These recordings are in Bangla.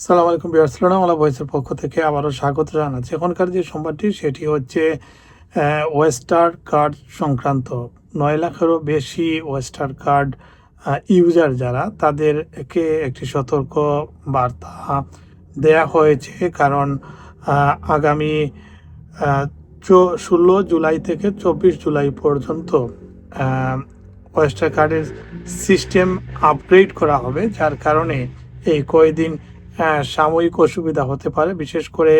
সালাম আলাইকুম ভিউয়ার্স, সালামালা ভয়েসের পক্ষ থেকে আবারও স্বাগত জানাচ্ছি। এখনকার যে সংবাদটি সেটি হচ্ছে ওয়েস্টার কার্ড সংক্রান্ত 9 লাখেরও বেশি ওয়েস্টার কার্ড ইউজার যারা তাদেরকে একটি সতর্ক বার্তা দেয়া হয়েছে। কারণ আগামী 16 জুলাই থেকে 24 জুলাই পর্যন্ত ওয়েস্টার কার্ডের সিস্টেম আপগ্রেড করা হবে, যার কারণে এই কয়েকদিন সাময়িক অসুবিধা হতে পারে। বিশেষ করে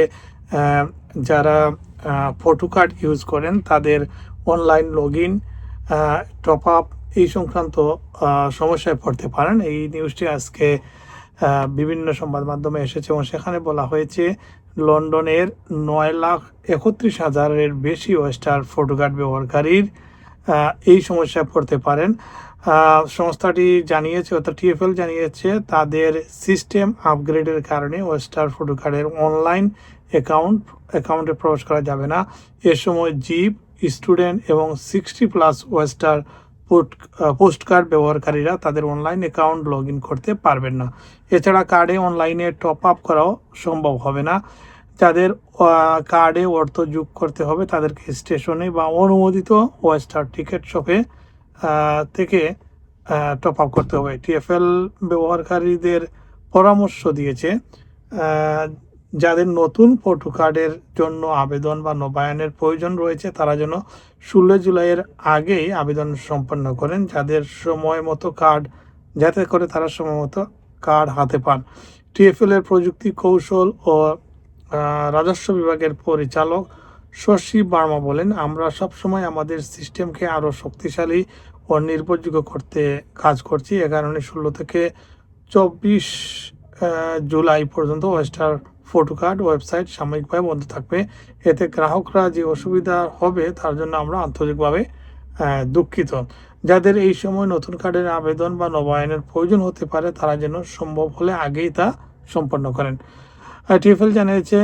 যারা ফটো কার্ড ইউজ করেন তাদের online log in, top up এই সংক্রান্ত সমস্যায় পড়তে পারেন। এই নিউজটি আজকে বিভিন্ন সংবাদ মাধ্যমে এসেছে এবং সেখানে বলা হয়েছে লন্ডনের 9,31,000-এর বেশি ওয়েস্টার ফটো কার্ড ব্যবহারকারীর এই সমস্যায় পড়তে পারেন। সংস্থাটি জানিয়েছে, অর্থাৎ টিএফএল জানিয়েছে, তাদের সিস্টেম আপগ্রেডের কারণে ওয়েস্টার ফটো কার্ডের অনলাইন অ্যাকাউন্টে প্রবেশ করা যাবে না। এ সময় জিপ, স্টুডেন্ট এবং 60+ ওয়েস্টার পোস্ট কার্ড ব্যবহারকারীরা তাদের অনলাইন অ্যাকাউন্ট লগ ইন করতে পারবেন না। এছাড়া কার্ডে অনলাইনে টপ আপ করাও সম্ভব হবে না। যাদের কার্ডে অর্থ যোগ করতে হবে তাদেরকে স্টেশনে বা অনুমোদিত ওয়েস্টার টিকিট শপে থেকে টপ আপ করতে হবে। টিএফএল ব্যবহারকারীদের পরামর্শ দিয়েছে যাদের নতুন ফটো কার্ডের জন্য আবেদন বা নবায়নের প্রয়োজন রয়েছে তারা যেন 16 জুলাইয়ের আগেই আবেদন সম্পন্ন করেন, যাদের সময় মতো কার্ড, যাতে করে তারা সময় মতো কার্ড হাতে পান। টিএফএল এর প্রযুক্তি কৌশল ও রাজস্ব বিভাগের পরিচালক শশী বার্মা বলেন, আমরা সবসময় আমাদের সিস্টেমকে আরও শক্তিশালী ও নির্ভরযোগ্য করতে কাজ করছি। এ কারণে 16 থেকে 24 জুলাই পর্যন্ত ওয়েস্টার ফটো কার্ড ওয়েবসাইট সাময়িকভাবে বন্ধ থাকবে। এতে গ্রাহকরা যে অসুবিধা হবে তার জন্য আমরা আন্তরিকভাবে দুঃখিত। যাদের এই সময় নতুন কার্ডের আবেদন বা নবায়নের প্রয়োজন হতে পারে তারা যেন সম্ভব হলে আগেই তা সম্পন্ন করেন। টিএফএল জানিয়েছে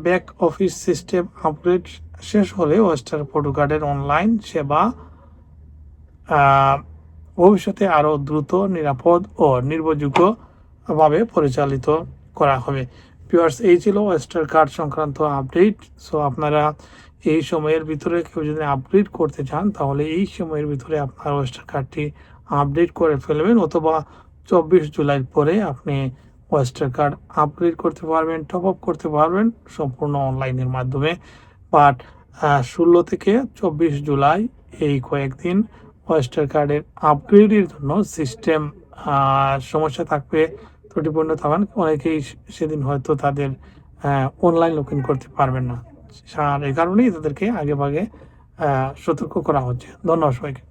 ব্যাক অফিস সিস্টেম আপগ্রেড শেষ হলে ওয়েস্টার ফটো কার্ডের অনলাইন সেবা ভবিষ্যতে আরও দ্রুত, নিরাপদ ও নির্ভরযোগ্যভাবে পরিচালিত করা হবে। ভিউয়ার্স, এই ছিল ওয়েস্টার কার্ড সংক্রান্ত আপডেট। সো আপনারা এই সময়ের ভিতরে কেউ যদি আপগ্রেড করতে চান তাহলে এই সময়ের ভিতরে আপনার ওয়েস্টার কার্ডটি আপডেট করে ফেলবেন, অথবা 24 জুলাইয়ের পরে আপনি ওয়েস্টার কার্ড আপগ্রেড করতে পারবেন, টপ আপ করতে পারবেন সম্পূর্ণ অনলাইনের মাধ্যমে। বাট 16 থেকে 24 জুলাই এই কয়েকদিন ওয়েস্টার কার্ডের আপগ্রেডের জন্য সিস্টেম সমস্যা থাকবে, ত্রুটিপূর্ণ থাকবেন। অনেকেই সেদিন হয়তো তাদের অনলাইন লগ ইন করতে পারবেন না, আর এই কারণেই তাদেরকে আগে ভাগে সতর্ক করা হচ্ছে। ধন্যবাদ সবাইকে।